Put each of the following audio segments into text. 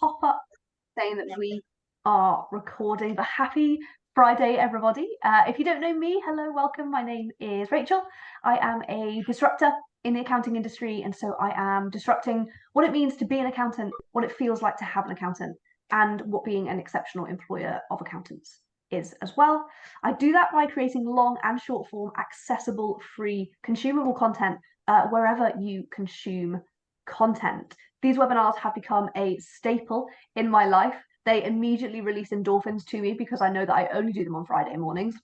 pop up saying that we are recording. But happy Friday, everybody. If you don't know me, hello, welcome. My name is Rachel. I am a disruptor in the accounting industry, and so I am disrupting what it means to be an accountant, what it feels like to have an accountant, and what being an exceptional employer of accountants is as well. I do that by creating long and short form, accessible, free, consumable content wherever you consume content. These webinars have become a staple in my life. They immediately release endorphins to me because I know that I only do them on Friday mornings.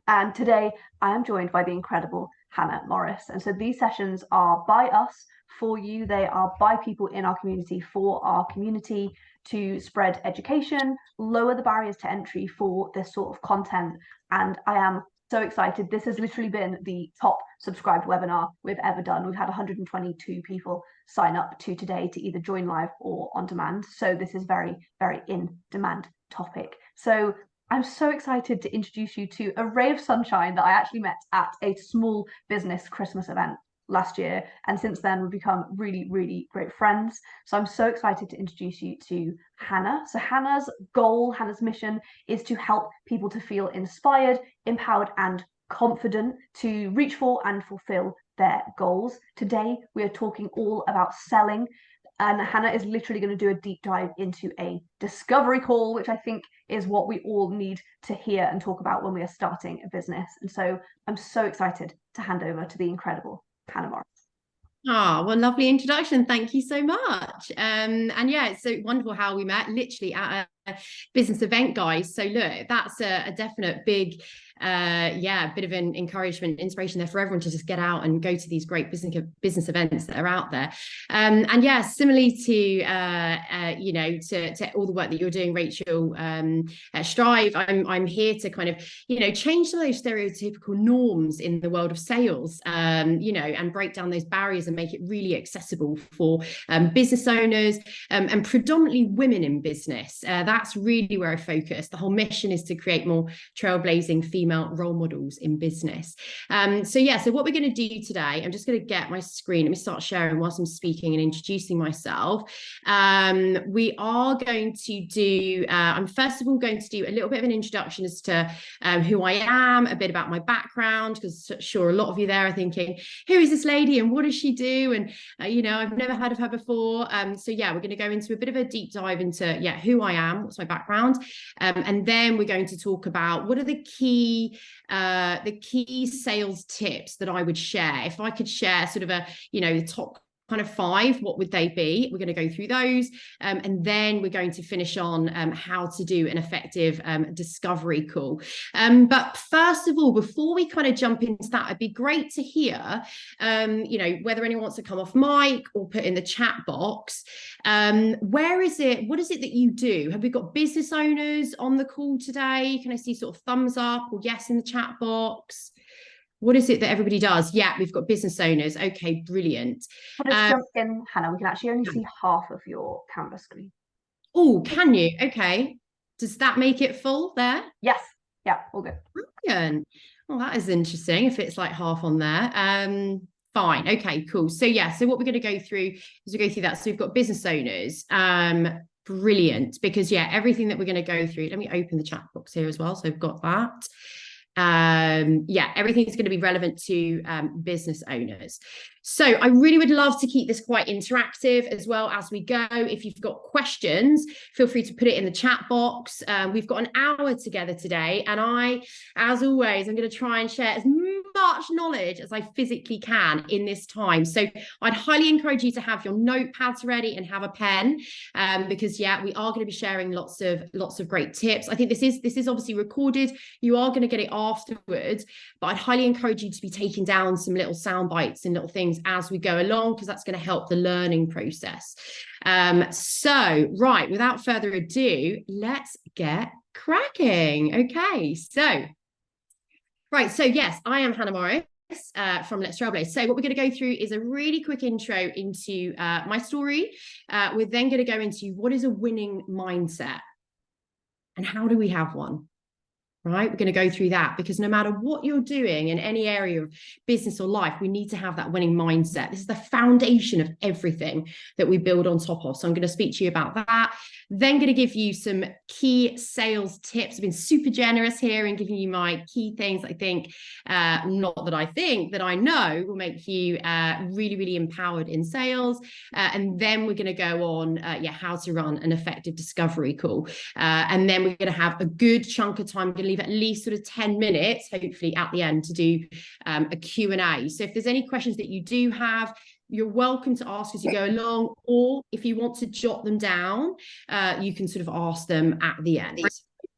And today I am joined by the incredible Hannah Morris. And so these sessions are by us, for you. They are by people in our community, for our community, to spread education, lower the barriers to entry for this sort of content. And I am so excited. This has literally been the top subscribed webinar we've ever done. We've had 122 people sign up to today to either join live or on demand. So this is very, very in demand topic. So I'm so excited to introduce you to a ray of sunshine that I actually met at a small business Christmas event last year. And since then, we've become really, really great friends. So I'm so excited to introduce you to Hannah. So Hannah's goal, Hannah's mission is to help people to feel inspired, empowered, and confident to reach for and fulfill their goals. Today, we are talking all about selling. And Hannah is literally going to do a deep dive into a discovery call, which I think is what we all need to hear and talk about when we are starting a business. And so I'm so excited to hand over to the incredible Hannah Morris. Oh, well, lovely introduction. Thank you so much. And yeah, it's so wonderful how we met literally at a business event, guys. So look, that's a definite big, bit of an encouragement, inspiration there for everyone to just get out and go to these great business events that are out there. And yeah, similarly to, to all the work that you're doing, Rachel, at Strive, I'm here to kind of, change some of those stereotypical norms in the world of sales, and break down those barriers and make it really accessible for business owners and predominantly women in business. That's really where I focus. The whole mission is to create more trailblazing female role models in business. So what we're going to do today, I'm just going to get my screen. Let me start sharing whilst I'm speaking and introducing myself. We are going to do, I'm first of all going to do a little bit of an introduction as to who I am, a bit about my background, because sure, a lot of you there are thinking, who is this lady and what does she do? And, I've never heard of her before. We're going to go into a bit of a deep dive into, who I am, what's my background. And then we're going to talk about what are the key sales tips that I would share. If I could share sort of the top kind of 5, what would they be? We're going to go through those, and then we're going to finish on how to do an effective discovery call. But first of all, before we kind of jump into that, it'd be great to hear, whether anyone wants to come off mic or put in the chat box. What is it that you do? Have we got business owners on the call today? Can I see sort of thumbs up or yes in the chat box? What is it that everybody does? Yeah, we've got business owners. Okay, brilliant. Let's jump in, Hannah. We can actually only see half of your Canvas screen. Oh, can you? Okay. Does that make it full there? Yes. Yeah, all good. Brilliant. Well, that is interesting if it's like half on there. Fine. Okay, cool. So what we're going to go through is we go through that. So we've got business owners. Brilliant. Because everything that we're going to go through, let me open the chat box here as well. So I've got that. Everything's going to be relevant to business owners. So I really would love to keep this quite interactive as well as we go. If you've got questions, feel free to put it in the chat box. We've got an hour together today, and I, as always, I'm going to try and share as much knowledge as I physically can in this time. So I'd highly encourage you to have your notepads ready and have a pen, because we are going to be sharing lots of great tips. I think this is obviously recorded. You are going to get it afterwards, but I'd highly encourage you to be taking down some little sound bites and little things as we go along, because that's going to help the learning process. Right, without further ado, let's get cracking. Okay, yes, I am Hannah Morris from Let's Trailblaze. So what we're going to go through is a really quick intro into my story. We're then going to go into what is a winning mindset and how do we have one? right? We're going to go through that, because no matter what you're doing in any area of business or life, we need to have that winning mindset. This is the foundation of everything that we build on top of. So I'm going to speak to you about that. Then going to give you some key sales tips. I've been super generous here in giving you my key things I think, not that I think, that I know will make you really, really empowered in sales. And then we're going to go on, how to run an effective discovery call. And then we're going to have a good chunk of time. I'm going to leave at least sort of 10 minutes, hopefully at the end, to do a Q&A. So if there's any questions that you do have, you're welcome to ask as you go along, or if you want to jot them down, you can sort of ask them at the end.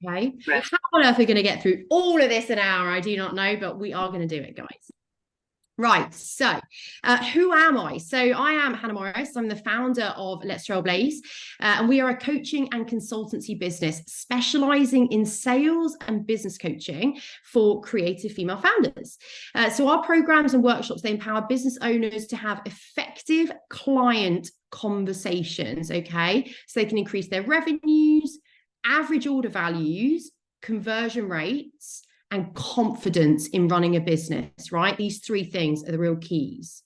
Okay. How on earth are we going to get through all of this in an hour? I do not know, but we are going to do it, guys. Right, so who am I? So I am Hannah Morris. I'm the founder of Let's Trailblaze, and we are a coaching and consultancy business specializing in sales and business coaching for creative female founders. So our programs and workshops, they empower business owners to have effective client conversations, okay? So they can increase their revenues, average order values, conversion rates, and confidence in running a business, right? These three things are the real keys.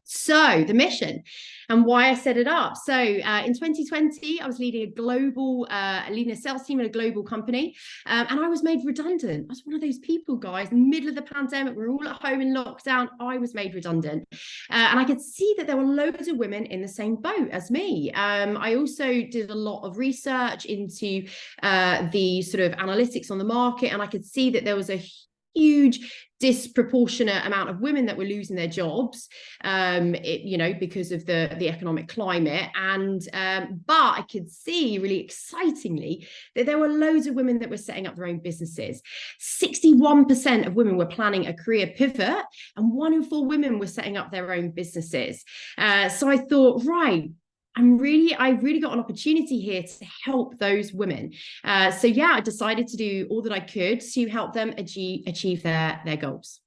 So the mission and why I set it up. So in 2020, I was leading a sales team in a global company, and I was made redundant. I was one of those people, guys, in the middle of the pandemic, we were all at home in lockdown. I was made redundant. And I could see that there were loads of women in the same boat as me. I also did a lot of research into the sort of analytics on the market, and I could see that there was a huge disproportionate amount of women that were losing their jobs, because of the economic climate. And but I could see really excitingly that there were loads of women that were setting up their own businesses. 61% of women were planning a career pivot, and 1 in 4 women were setting up their own businesses. So I thought, right, I really got an opportunity here to help those women. I decided to do all that I could to help them achieve their goals.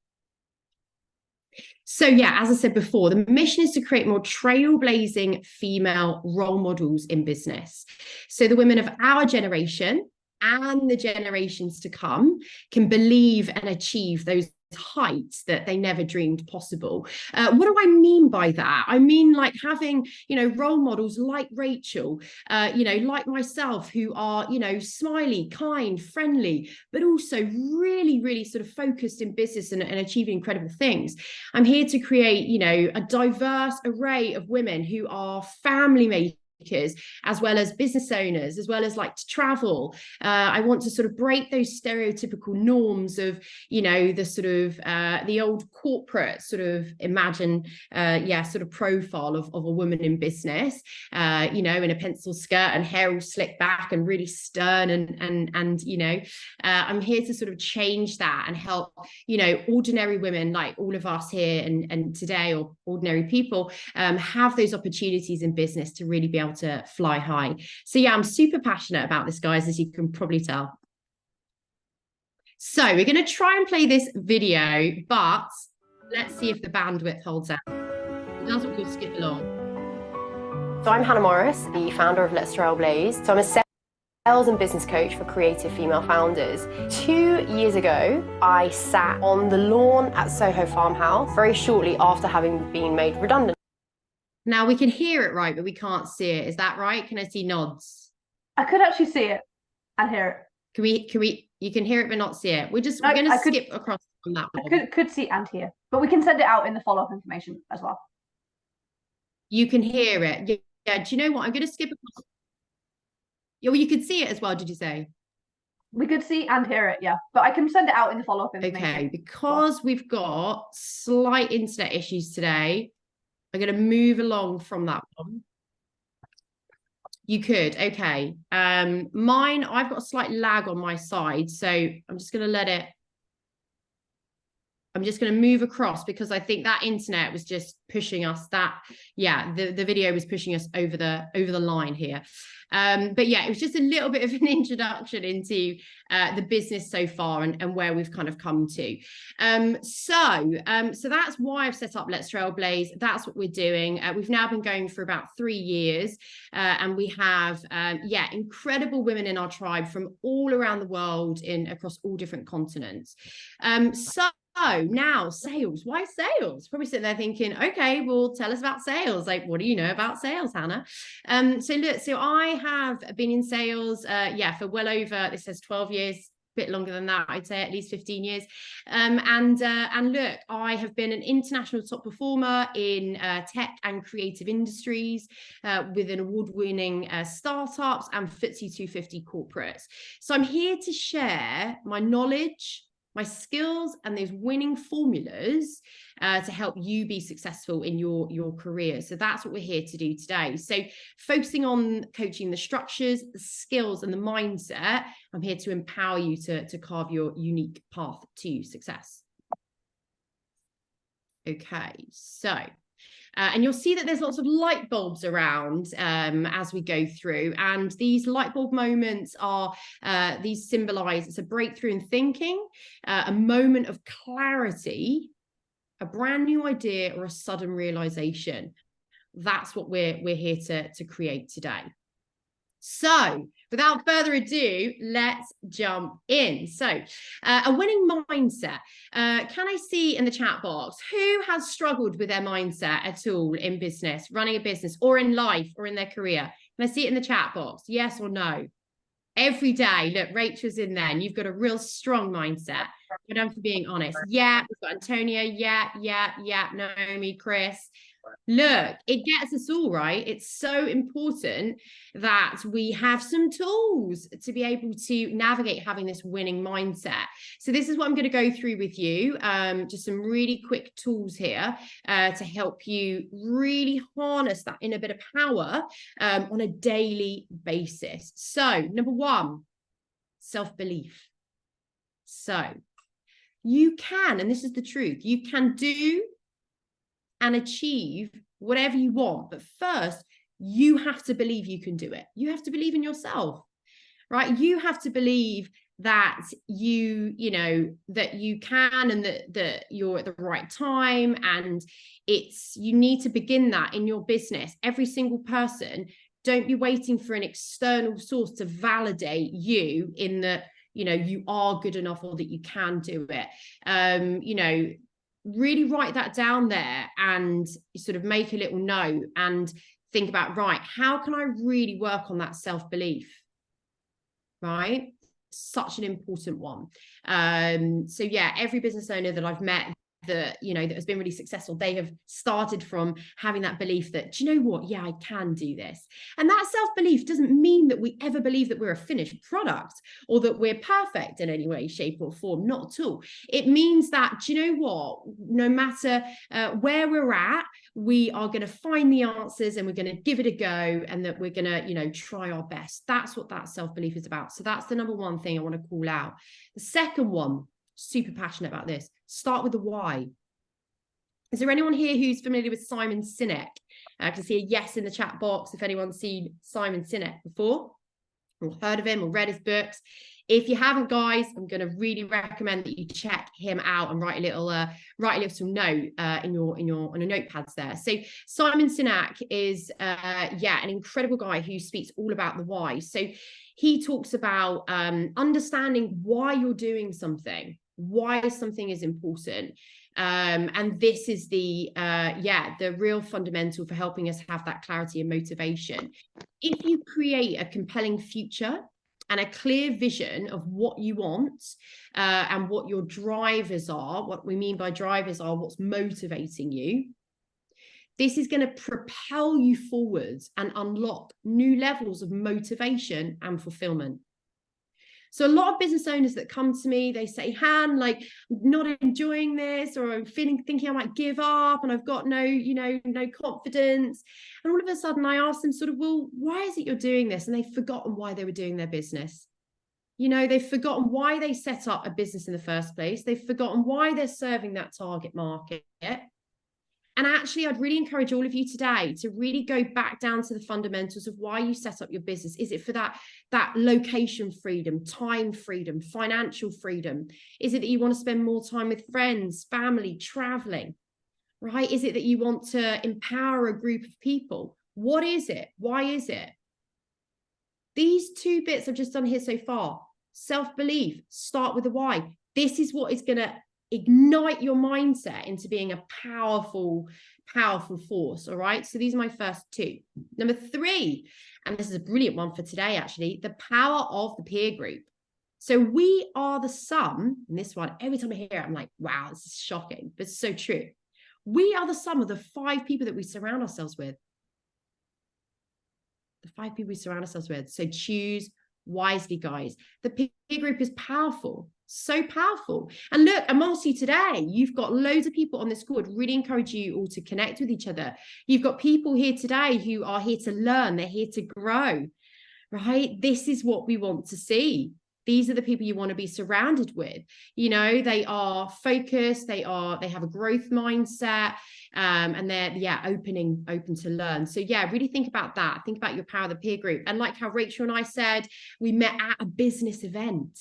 So as I said before, the mission is to create more trailblazing female role models in business. So the women of our generation and the generations to come can believe and achieve those heights that they never dreamed possible. What do I mean by that? I mean, like having, role models like Rachel, like myself, who are, smiley, kind, friendly, but also really, really sort of focused in business and achieving incredible things. I'm here to create, a diverse array of women who are family makers, as well as business owners, as well as like to travel. I want to sort of break those stereotypical norms of, the sort of the old corporate sort of sort of profile of a woman in business, in a pencil skirt and hair all slicked back and really stern and I'm here to sort of change that and help, ordinary women like all of us here and today, or ordinary people, have those opportunities in business to really be able to fly high. So I'm super passionate about this, guys, as you can probably tell. So we're going to try and play this video, but let's see if the bandwidth holds out. If it doesn't, we'll skip along. So I'm Hannah Morris, the founder of Let's Trailblaze. So I'm a sales and business coach for creative female founders. 2 years ago, I sat on the lawn at Soho Farmhouse very shortly after having been made redundant. Now we can hear it, right, but we can't see it. Is that right? Can I see nods? I could actually see it and hear it. Can we, you can hear it but not see it. We're going to skip across on that one. I could see and hear, but we can send it out in the follow-up information as well. You can hear it. Yeah. Do you know what? I'm going to skip across. Yeah, well, you could see it as well, did you say? We could see and hear it, yeah. But I can send it out in the follow-up information. Okay, because we've got slight internet issues today, I'm going to move along from that one. You could, okay. Mine, I've got a slight lag on my side, so I'm just going to let it. I'm just going to move across because I think that internet was just pushing us the video was pushing us over the line here. But yeah, it was just a little bit of an introduction into the business so far and where we've kind of come to. So that's why I've set up Let's Trailblaze. That's what we're doing. We've now been going for about 3 years, and we have incredible women in our tribe from all around the world across all different continents. So now sales, why sales? Probably sitting there thinking, okay, well, tell us about sales. Like, what do you know about sales, Hannah? So I have been in sales, for well over, it says 12 years, a bit longer than that, I'd say at least 15 years. And look, I have been an international top performer in tech and creative industries with an award-winning startups and FTSE 250 corporates. So I'm here to share my knowledge, my skills, and those winning formulas to help you be successful in your career. So that's what we're here to do today. So focusing on coaching the structures, the skills, and the mindset, I'm here to empower you to carve your unique path to success. Okay, so and you'll see that there's lots of light bulbs around as we go through. And these light bulb moments are, these symbolize, it's a breakthrough in thinking, a moment of clarity, a brand new idea, or a sudden realization. That's what we're here to create today. So without further ado, let's jump in. So a winning mindset. Can I see in the chat box who has struggled with their mindset at all in business, running a business, or in life, or in their career? Can I see it in the chat box? Yes or no? Every day. Look, Rachel's in there, and you've got a real strong mindset. Well done for being honest. Yeah, we've got Antonia. Yeah. Naomi, Chris. Look, it gets us all right. It's so important that we have some tools to be able to navigate having this winning mindset. So this is what I'm going to go through with you. Just some really quick tools here to help you really harness that inner bit of power on a daily basis. So number one, self-belief. So you can, and this is the truth, you can do and achieve whatever you want. But first, you have to believe you can do it. You have to believe in yourself, right? You have to believe that you can, and that you're at the right time. And you need to begin that in your business. Every single person, don't be waiting for an external source to validate you in that, you are good enough or that you can do it. Really write that down there and sort of make a little note and think about, right, how can I really work on that self-belief, right? Such an important one. So yeah, every business owner that I've met that has been really successful, they have started from having that belief that, do you know what? Yeah, I can do this. And that self-belief doesn't mean that we ever believe that we're a finished product or that we're perfect in any way, shape, or form. Not at all. It means that, do you know what? No matter where we're at, we are going to find the answers and we're going to give it a go, and that we're going to, try our best. That's what that self-belief is about. So that's the number one thing I want to call out. The second one, super passionate about this. Start with the why. Is there anyone here who's familiar with Simon Sinek? I can see a yes in the chat box if anyone's seen Simon Sinek before or heard of him or read his books. If you haven't, guys, I'm going to really recommend that you check him out and write a little note on your notepads there. So Simon Sinek is an incredible guy who speaks all about the why. So he talks about understanding why you're doing something, why something is important. And this is the real fundamental for helping us have that clarity and motivation. If you create a compelling future and a clear vision of what you want and what your drivers are, what we mean by drivers are what's motivating you, this is going to propel you forwards and unlock new levels of motivation and fulfillment. So a lot of business owners that come to me, they say, Han, like, I'm not enjoying this, or I'm thinking I might give up, and I've got no confidence. And all of a sudden I ask them sort of, well, why is it you're doing this? And they've forgotten why they were doing their business. You know, they've forgotten why they set up a business in the first place. They've forgotten why they're serving that target market. And actually, I'd really encourage all of you today to really go back down to the fundamentals of why you set up your business. Is it for that location freedom, time freedom, financial freedom? Is it that you want to spend more time with friends, family, traveling, right? Is it that you want to empower a group of people? What is it? Why is it? These 2 bits I've just done here so far, self-belief, start with the why. This is what is going to ignite your mindset into being a powerful force. All right. So these are my first 2. Number 3, and this is a brilliant one for today, actually, the power of the peer group. So we are the sum, and this one, every time I hear it, I'm like, wow, this is shocking, but it's so true. We are the sum of the 5 people that we surround ourselves with. The 5 people we surround ourselves with. So choose wisely, guys. The peer group is powerful, so powerful. And look, amongst you today, you've got loads of people on this call. I'd really encourage you all to connect with each other. You've got people here today who are here to learn. They're here to grow, right? This is what we want to see. These are the people you want to be surrounded with. You know, they are focused, they have a growth mindset, and they're open to learn. So yeah, really think about that. Think about your power of the peer group. And like how Rachel and I said, we met at a business event,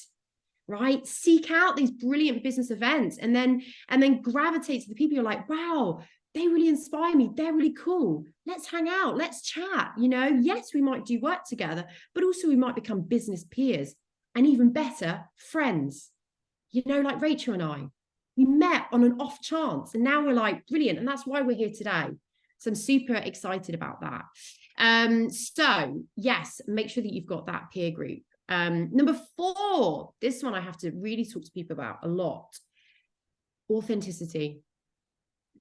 right? Seek out these brilliant business events and then gravitate to the people you're like, wow, they really inspire me. They're really cool. Let's hang out. Let's chat. You know, yes, we might do work together, but also we might become business peers. And even better, friends, you know, like Rachel and I, we met on an off chance and now we're like, brilliant. And that's why we're here today. So I'm super excited about that. So yes, make sure that you've got that peer group. Number 4, this one I have to really talk to people about a lot. Authenticity.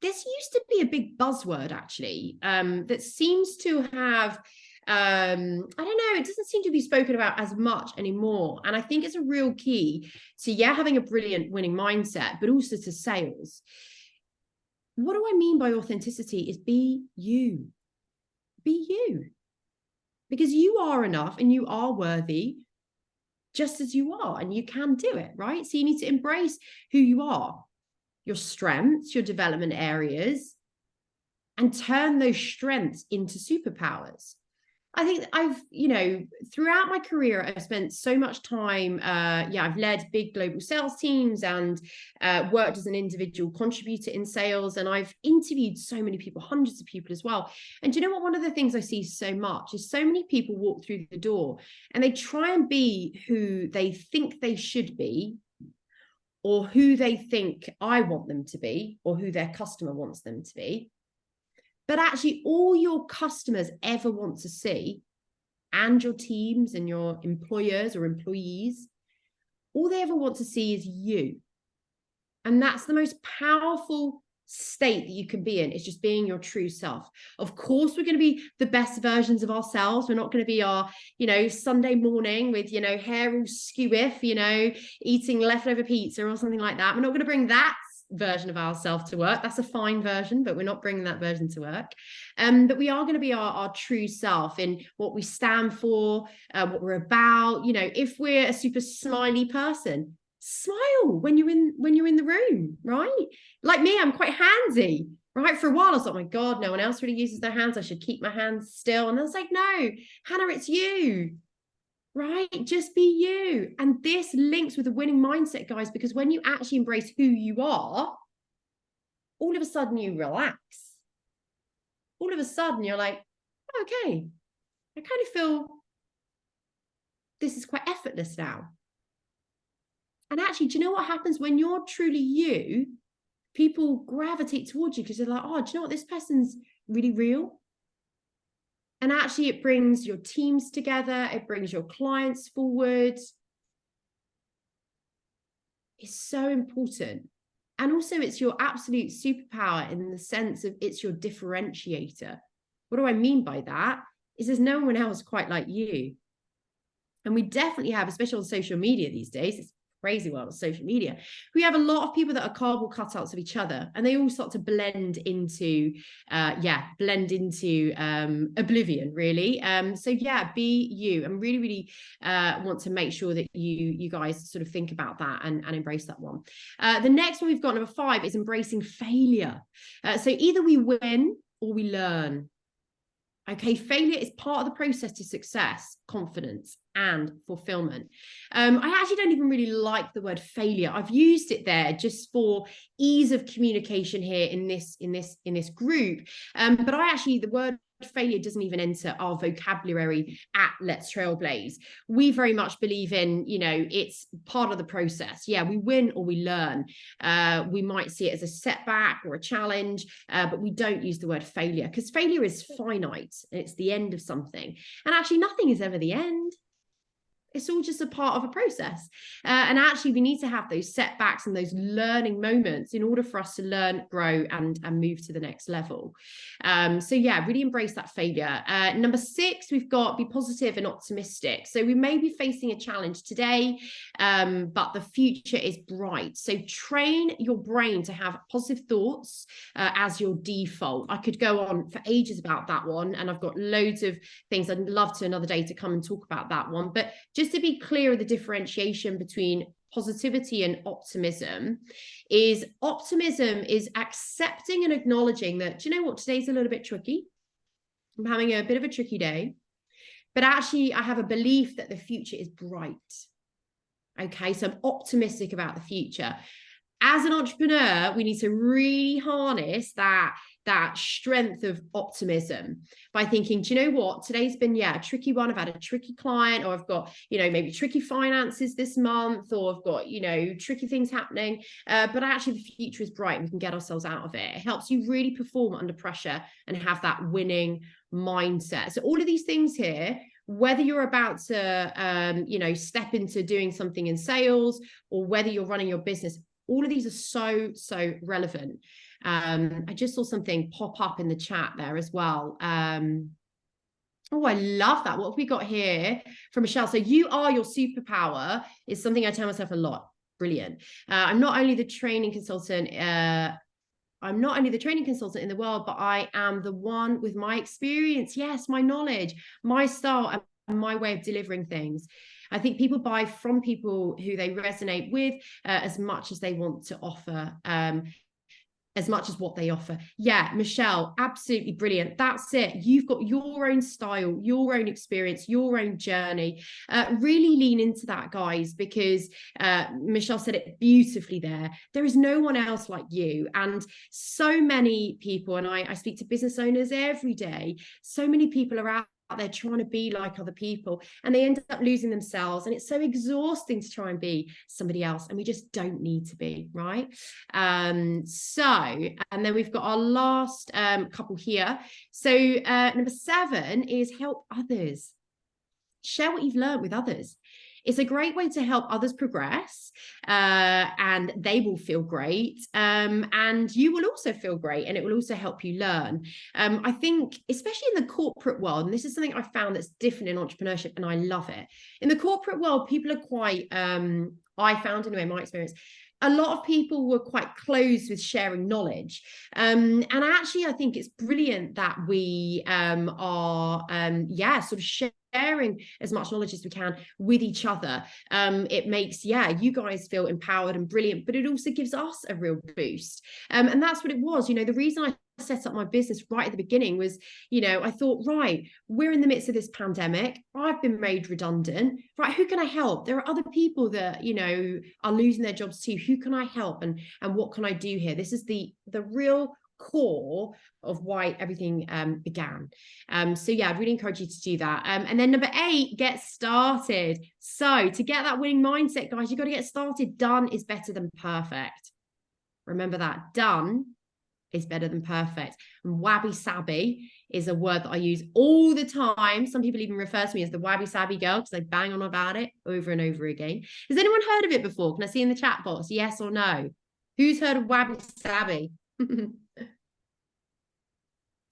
This used to be a big buzzword, actually, that seems to have, I don't know, it doesn't seem to be spoken about as much anymore. And I think it's a real key to, having a brilliant winning mindset, but also to sales. What do I mean by authenticity is be you. Be you. Because you are enough and you are worthy just as you are, and you can do it, right? So you need to embrace who you are, your strengths, your development areas, and turn those strengths into superpowers. I think I've, throughout my career, I've spent so much time, I've led big global sales teams and worked as an individual contributor in sales. And I've interviewed so many people, hundreds of people as well. And do you know what? One of the things I see so much is so many people walk through the door and they try and be who they think they should be, or who they think I want them to be, or who their customer wants them to be. But actually, all your customers ever want to see, and your teams and your employers or employees, all they ever want to see is you. And that's the most powerful state that you can be in, is just being your true self. Of course, we're going to be the best versions of ourselves. We're not going to be our, Sunday morning with, hair all skewiff, eating leftover pizza or something like that. We're not going to bring that version of ourselves to work. That's a fine version, but we're not bringing that version to work. But we are going to be our true self in what we stand for, what we're about. If we're a super smiley person, smile when you're in the room, right? Like me, I'm quite handsy, right? For a while I was like, oh my God, no one else really uses their hands, I should keep my hands still. And I was like, no, Hannah, it's you, right? Just be you. And this links with a winning mindset, guys, because when you actually embrace who you are, all of a sudden you relax. All of a sudden you're like, okay, I kind of feel this is quite effortless now. And actually, do you know what happens when you're truly you? People gravitate towards you because they're like, oh, do you know what? This person's really real. And actually, it brings your teams together. It brings your clients forward. It's so important. And also, it's your absolute superpower in the sense of it's your differentiator. What do I mean by that? Is there's no one else quite like you. And we definitely have, especially on social media these days, it's crazy world of social media, we have a lot of people that are cardboard cutouts of each other, and they all start to blend into oblivion, really. So yeah, be you, and really want to make sure that you guys sort of think about that and embrace that one. The next one we've got, number 5, is embracing failure. So either we win or we learn. Okay, failure is part of the process to success, confidence, and fulfillment. I actually don't even really like the word failure. I've used it there just for ease of communication here in this group. But the word failure doesn't even enter our vocabulary at Let's Trailblaze. We very much believe in, it's part of the process. Yeah, we win or we learn. We might see it as a setback or a challenge, but we don't use the word failure, because failure is finite and it's the end of something. And actually, nothing is ever the end. It's all just a part of a process. And actually, we need to have those setbacks and those learning moments in order for us to learn, grow, and move to the next level. So yeah, really embrace that failure. Number 6, we've got be positive and optimistic. So we may be facing a challenge today, but the future is bright. So train your brain to have positive thoughts as your default. I could go on for ages about that one, and I've got loads of things I'd love to another day to come and talk about that one. But just to be clear of the differentiation between positivity and optimism is accepting and acknowledging that, do you know what, today's a little bit tricky. I'm having a bit of a tricky day, but actually I have a belief that the future is bright. Okay, so I'm optimistic about the future. As an entrepreneur, we need to really harness that strength of optimism by thinking, do you know what, today's been a tricky one. I've had a tricky client, or I've got maybe tricky finances this month, or I've got tricky things happening, but actually the future is bright and we can get ourselves out of it. It helps you really perform under pressure and have that winning mindset. So all of these things here, whether you're about to step into doing something in sales, or whether you're running your business, all of these are so relevant. I just saw something pop up in the chat there as well. Oh, I love that. What have we got here from Michelle? So you are your superpower is something I tell myself a lot. Brilliant. I'm not only the training consultant in the world, but I am the one with my experience. Yes, my knowledge, my style, and my way of delivering things. I think people buy from people who they resonate with as much as they want to offer, as much as what they offer. Yeah, Michelle, absolutely brilliant. That's it. You've got your own style, your own experience, your own journey. Really lean into that, guys, because Michelle said it beautifully there. There is no one else like you. And so many people, and I speak to business owners every day, so many people are out there trying to be like other people, and they end up losing themselves, and it's so exhausting to try and be somebody else, and we just don't need to be, right? And then we've got our last couple here. So number 7 is help others. Share what you've learned with others. It's a great way to help others progress, and they will feel great, and you will also feel great, and it will also help you learn. I think, especially in the corporate world, and this is something I found that's different in entrepreneurship, and I love it. In the corporate world, people are quite, I found anyway, my experience, a lot of people were quite closed with sharing knowledge. And actually, I think it's brilliant that we are, sort of sharing as much knowledge as we can with each other. It makes, you guys feel empowered and brilliant, but it also gives us a real boost. And that's what it was. The reason I set up my business right at the beginning was, I thought, right, we're in the midst of this pandemic. I've been made redundant, right? Who can I help? There are other people that, are losing their jobs too. Who can I help? And what can I do here? This is the real core of why everything began. So yeah, I'd really encourage you to do that. And then number 8, get started. So to get that winning mindset, guys, you've got to get started. Done is better than perfect. Remember that. Done is better than perfect. And wabi-sabi is a word that I use all the time. Some people even refer to me as the wabi-sabi girl because they bang on about it over and over again. Has anyone heard of it before? Can I see in the chat box, yes or no? Who's heard of wabi-sabi?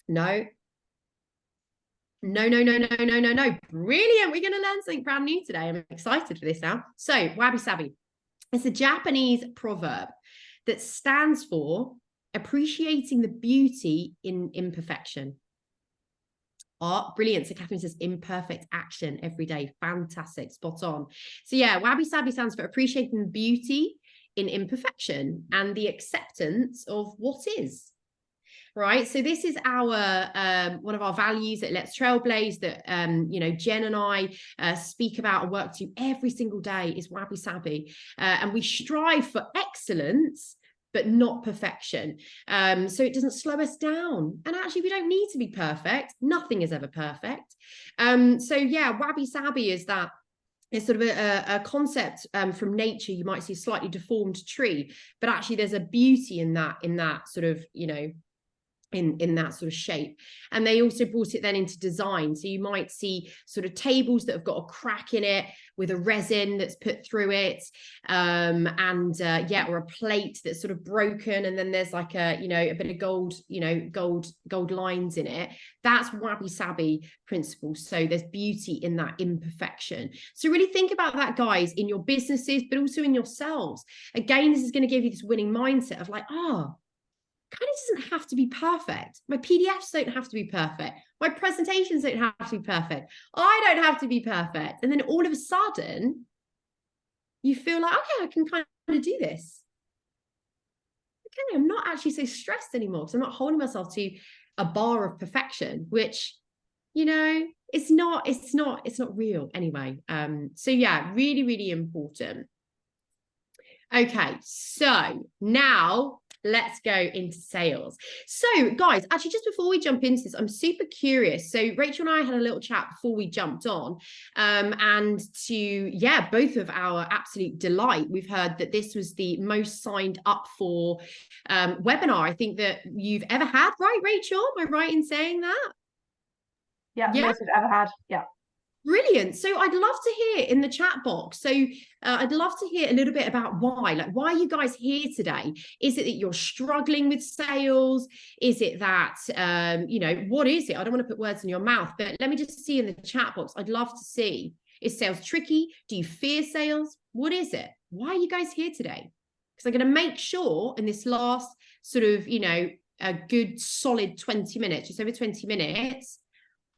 No. Brilliant. We're going to learn something brand new today. I'm excited for this now. So wabi-sabi. It's a Japanese proverb that stands for appreciating the beauty in imperfection. Oh, brilliant. So Catherine says imperfect action every day. Fantastic. Spot on. So yeah, Wabi Sabi stands for appreciating the beauty in imperfection and the acceptance of what is. Right. So this is our one of our values at Let's Trailblaze that you know, Jen and I speak about and work to every single day is Wabi Sabi. And we strive for excellence, but not perfection. So it doesn't slow us down. And actually, we don't need to be perfect. Nothing is ever perfect. So yeah, Wabi Sabi is that. It's sort of a concept from nature. You might see a slightly deformed tree, but actually there's a beauty in that sort of, you know, in that sort of shape. And they also brought it then into design. So you might see sort of tables that have got a crack in it with a resin that's put through it, yeah, or a plate that's sort of broken, and then there's like a, you know, a bit of gold, you know, gold lines in it. That's Wabi Sabi principle. So there's beauty in that imperfection. So really think about that, guys, in your businesses, but also in yourselves. Again, this is going to give you this winning mindset of like, kind of doesn't have to be perfect. My PDFs don't have to be perfect. My presentations don't have to be perfect. I don't have to be perfect. And then all of a sudden, you feel like, okay, I can kind of do this. Okay, I'm not actually so stressed anymore because I'm not holding myself to a bar of perfection, which, you know, it's not real anyway. So yeah, really, really important. Okay, so now let's go into sales. So guys, actually, just before we jump into this, I'm super curious. So Rachel and I had a little chat before we jumped on, and to, yeah, both of our absolute delight, we've heard that this was the most signed up for webinar I think that you've ever had, right, Rachel? Am I right in saying that? Yeah, most we've ever had. Yeah. Brilliant. So I'd love to hear in the chat box. So I'd love to hear a little bit about why are you guys here today? Is it that you're struggling with sales? Is it that, you know, what is it? I don't want to put words in your mouth, but let me just see in the chat box. I'd love to see, is sales tricky? Do you fear sales? What is it? Why are you guys here today? Because I'm going to make sure in this last sort of, you know, a good solid 20 minutes, just over 20 minutes,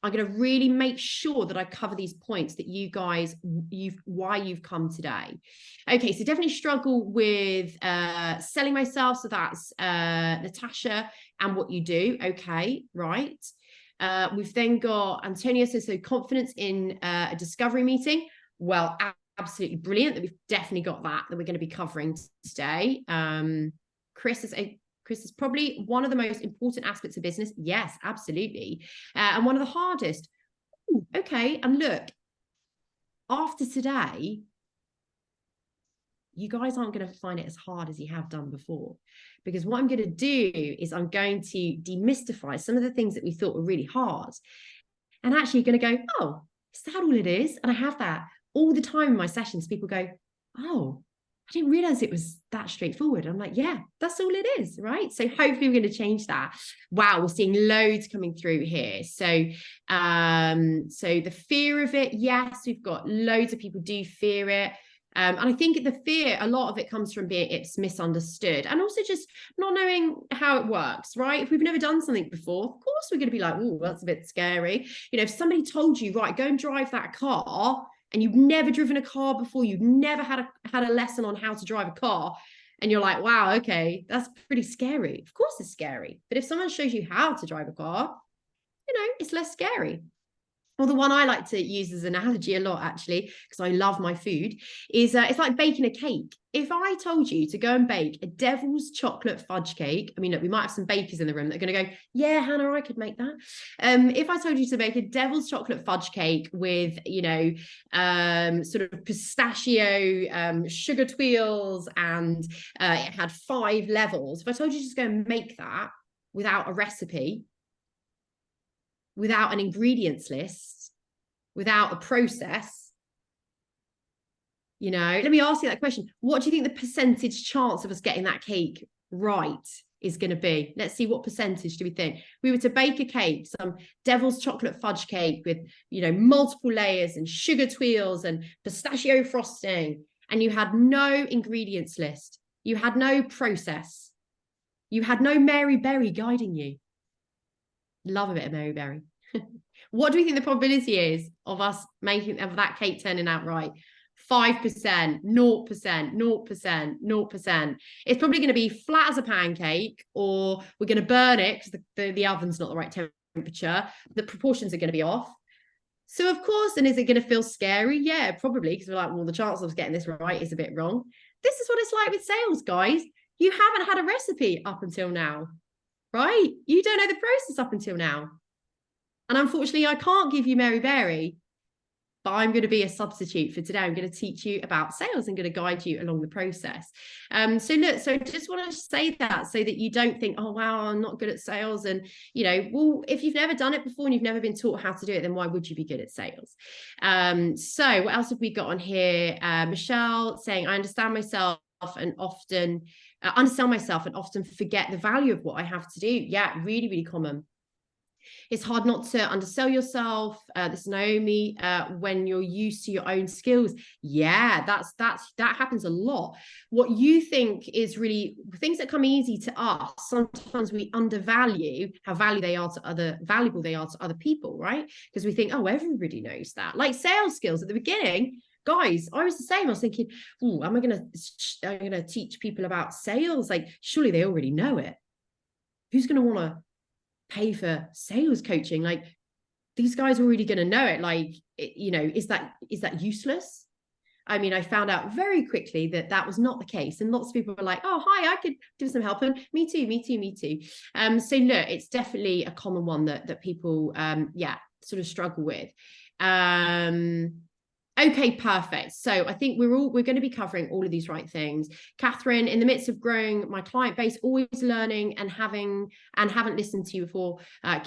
I'm going to really make sure that I cover these points that you guys, why you've come today. Okay, so definitely struggle with selling myself. So that's Natasha and what you do. Okay, right. We've then got Antonio says, so confidence in a discovery meeting. Well, absolutely brilliant that we've definitely got that we're going to be covering today. Chris is probably one of the most important aspects of business. Yes, absolutely. And one of the hardest. Ooh, okay. And look, after today, you guys aren't going to find it as hard as you have done before. Because what I'm going to do is I'm going to demystify some of the things that we thought were really hard. And actually you're going to go, oh, is that all it is? And I have that all the time in my sessions. People go, oh, I didn't realize it was that straightforward. I'm like, yeah, that's all it is, right? So hopefully we're going to change that. Wow, we're seeing loads coming through here. So, so the fear of it, yes, we've got loads of people do fear it. And I think the fear, a lot of it comes from it's misunderstood and also just not knowing how it works, right? If we've never done something before, of course we're going to be like, oh, that's a bit scary. You know, if somebody told you, right, go and drive that car, and you've never driven a car before, you've never had a lesson on how to drive a car, and you're like, wow, okay, that's pretty scary. Of course it's scary. But if someone shows you how to drive a car, you know, it's less scary. Well, the one I like to use as an analogy a lot, actually, because I love my food, is it's like baking a cake. If I told you to go and bake a devil's chocolate fudge cake, I mean, look, we might have some bakers in the room that are going to go, yeah, Hannah, I could make that. If I told you to make a devil's chocolate fudge cake with, you know, sort of pistachio, sugar twirls, and it had 5 levels. If I told you to just go and make that without a recipe, without an ingredients list, without a process, you know, let me ask you that question. What do you think the percentage chance of us getting that cake right is going to be? Let's see, what percentage do we think? We were to bake a cake, some devil's chocolate fudge cake with, you know, multiple layers and sugar twirls and pistachio frosting, and you had no ingredients list, you had no process, you had no Mary Berry guiding you. Love a bit of Mary Berry. What do we think the probability is of us making of that cake turning out right? 5%, 0%, 0%, 0%. It's probably going to be flat as a pancake, or we're going to burn it because the oven's not the right temperature. The proportions are going to be off. So of course, and is it going to feel scary? Yeah, probably, because we're like, well, the chance of us getting this right is a bit wrong. This is what it's like with sales, guys. You haven't had a recipe up until now, right? You don't know the process up until now. And unfortunately, I can't give you Mary Berry, but I'm going to be a substitute for today. I'm going to teach you about sales and going to guide you along the process. So look, so I just want to say that so that you don't think, oh, wow, I'm not good at sales. And, you know, well, if you've never done it before and you've never been taught how to do it, then why would you be good at sales? So what else have we got on here? Michelle saying, I understand myself and often forget the value of what I have to do. Yeah, really, really common. It's hard not to undersell yourself. This is Naomi, when you're used to your own skills. Yeah, that happens a lot. What you think is really things that come easy to us, sometimes we undervalue how valuable they are to other people, right? Because we think, oh, everybody knows that. Like sales skills at the beginning, guys, I was the same. I was thinking, oh, am I going to teach people about sales? Like, surely they already know it. Who's going to want to pay for sales coaching? Like, these guys are already going to know it. Like, you know, is that useless? I mean, I found out very quickly that was not the case, and lots of people were like, oh, hi, I could do some help, and me too. So look, it's definitely a common one that people sort of struggle with. Okay, perfect. So I think we're going to be covering all of these right things. Catherine, in the midst of growing my client base, always learning and haven't listened to you before. I'm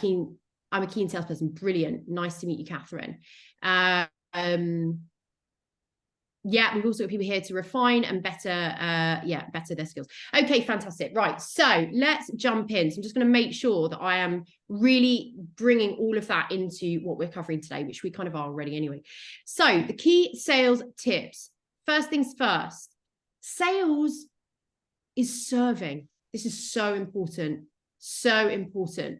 a keen salesperson. Brilliant. Nice to meet you, Catherine. Yeah, we've also got people here to refine and better their skills. Okay, fantastic. Right, so let's jump in. So I'm just going to make sure that I am really bringing all of that into what we're covering today, which we kind of are already anyway. So the key sales tips. First things first, sales is serving. This is so important, so important.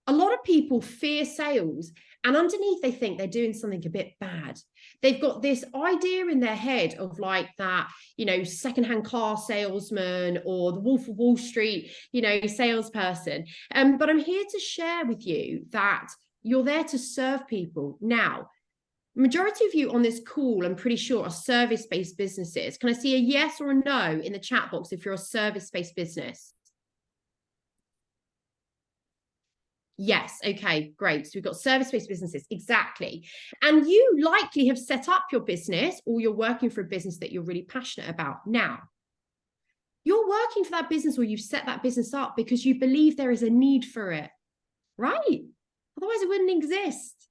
A lot of people fear sales, and underneath they think they're doing something a bit bad. They've got this idea in their head of like that, you know, secondhand car salesman or the Wolf of Wall Street, you know, salesperson. But I'm here to share with you that you're there to serve people. Now, majority of you on this call, I'm pretty sure, are service-based businesses. Can I see a yes or a no in the chat box if you're a service-based business? Yes. Okay, great. So we've got service-based businesses. Exactly. And you likely have set up your business, or you're working for a business that you're really passionate about. Now, you're working for that business, or you've set that business up because you believe there is a need for it, right? Otherwise it wouldn't exist.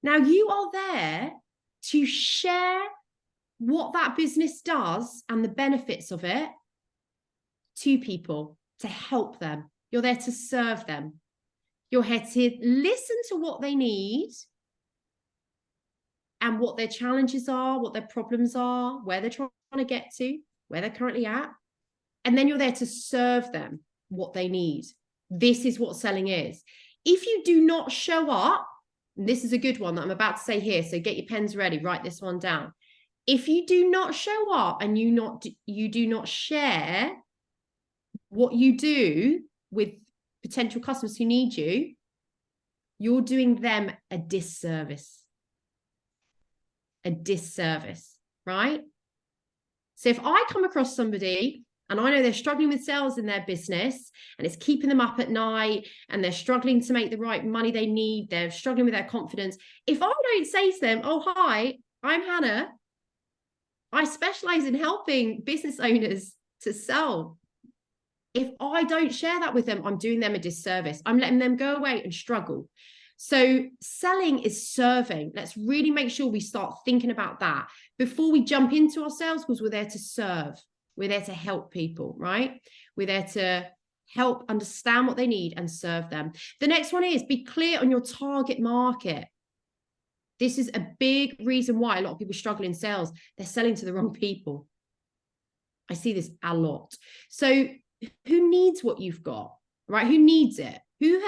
Now you are there to share what that business does and the benefits of it to people, to help them. You're there to serve them. You're here to listen to what they need and what their challenges are, what their problems are, where they're trying to get to, where they're currently at. And then you're there to serve them what they need. This is what selling is. If you do not show up, and this is a good one that I'm about to say here, so get your pens ready, write this one down. If you do not show up and you do not share what you do with potential customers who need you, you're doing them a disservice. A disservice, right? So if I come across somebody and I know they're struggling with sales in their business and it's keeping them up at night and they're struggling to make the right money they need, they're struggling with their confidence, if I don't say to them, oh, hi, I'm Hannah, I specialize in helping business owners to sell. If I don't share that with them, I'm doing them a disservice. I'm letting them go away and struggle. So selling is serving. Let's really make sure we start thinking about that before we jump into our sales, because we're there to serve. We're there to help people, right? We're there to help understand what they need and serve them. The next one is be clear on your target market. This is a big reason why a lot of people struggle in sales. They're selling to the wrong people. I see this a lot. So who needs what you've got, right? Who needs it? Who's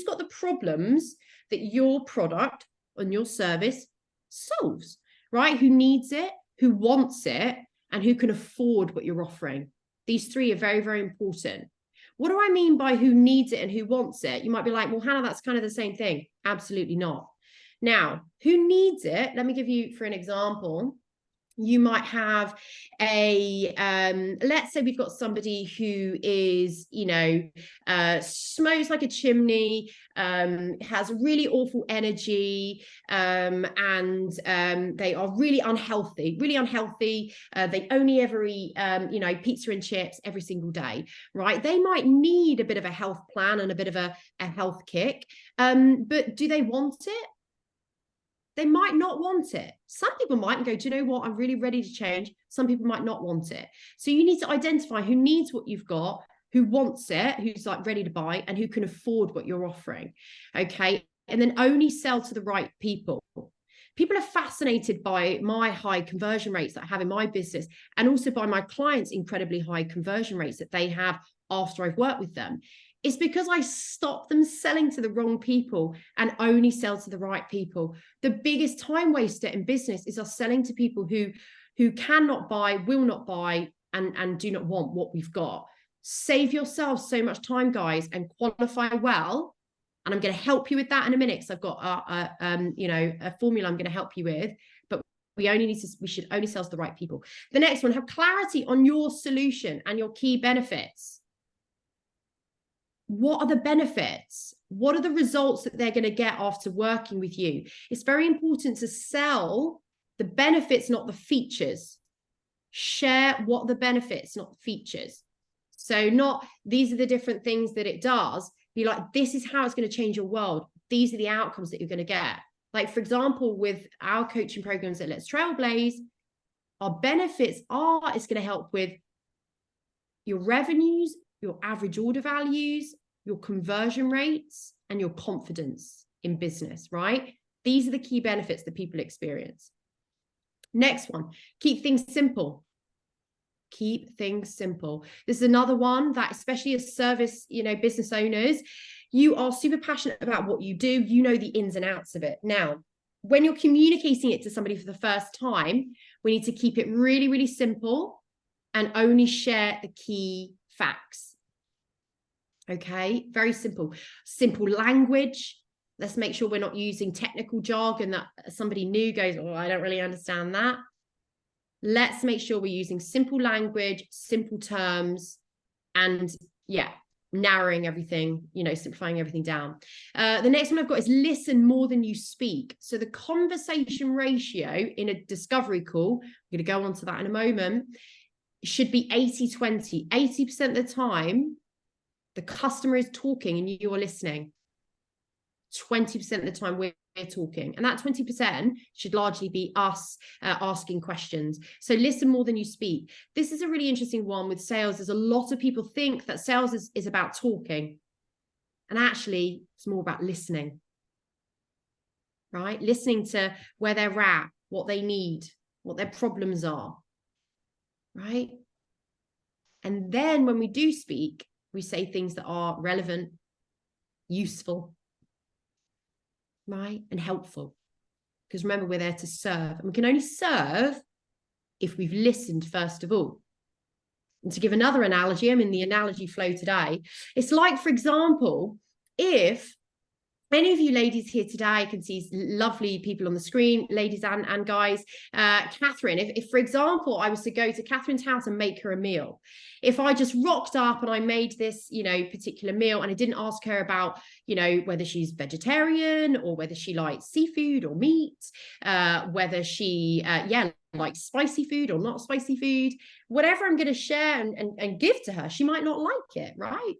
got the problems that your product and your service solves, right? Who needs it, who wants it, and who can afford what you're offering. These three are very, very important. What do I mean by who needs it and who wants it? You might be like, well, Hannah, that's kind of the same thing. Absolutely not. Now, who needs it? Let me give you, for an example, you might have let's say we've got somebody who is, smokes like a chimney, has really awful energy, and they are really unhealthy. They only ever eat, pizza and chips every single day, right? They might need a bit of a health plan and a bit of a health kick, but do they want it? They might not want it. Some people might go, do you know what? I'm really ready to change. Some people might not want it. So you need to identify who needs what you've got, who wants it, who's like ready to buy, and who can afford what you're offering. Okay. And then only sell to the right people. People are fascinated by my high conversion rates that I have in my business, and also by my clients' incredibly high conversion rates that they have after I've worked with them. It's because I stop them selling to the wrong people and only sell to the right people. The biggest time waster in business is us selling to people who cannot buy, will not buy, and do not want what we've got. Save yourself so much time, guys, and qualify well. And I'm going to help you with that in a minute, because I've got a formula I'm going to help you with. But we should only sell to the right people. The next one, have clarity on your solution and your key benefits. What are the benefits? What are the results that they're going to get after working with you? It's very important to sell the benefits, not the features. Share what are the benefits, not the features. So not, these are the different things that it does. Be like, this is how it's going to change your world. These are the outcomes that you're going to get. Like, for example, with our coaching programs at Let's Trailblaze, our benefits are, it's going to help with your revenues, your average order values, your conversion rates, and your confidence in business, right? These are the key benefits that people experience. Next one, keep things simple. Keep things simple. This is another one that, especially as service, business owners, you are super passionate about what you do. You know the ins and outs of it. Now, when you're communicating it to somebody for the first time, we need to keep it really, really simple and only share the key facts. Okay, very simple. Simple language. Let's make sure we're not using technical jargon that somebody new goes, oh, I don't really understand that. Let's make sure we're using simple language, simple terms, and narrowing everything, simplifying everything down. The next one I've got is listen more than you speak. So the conversation ratio in a discovery call, I'm going to go on to that in a moment, should be 80-20. 80% of the time, the customer is talking and you are listening. 20% of the time we're talking, and that 20% should largely be us asking questions. So listen more than you speak. This is a really interesting one with sales. There's a lot of people think that sales is about talking, and actually it's more about listening, right? Listening to where they're at, what they need, what their problems are, right? And then when we do speak, we say things that are relevant, useful, right, and helpful. Because remember, we're there to serve, and we can only serve if we've listened first of all. And to give another analogy, I'm in the analogy flow today. It's like, for example, if any of you ladies here today, I can see lovely people on the screen, ladies and guys. Catherine, if for example, I was to go to Catherine's house and make her a meal, if I just rocked up and I made this, particular meal, and I didn't ask her about, whether she's vegetarian or whether she likes seafood or meat, whether she, likes spicy food or not spicy food, whatever I'm going to share and give to her, she might not like it, right?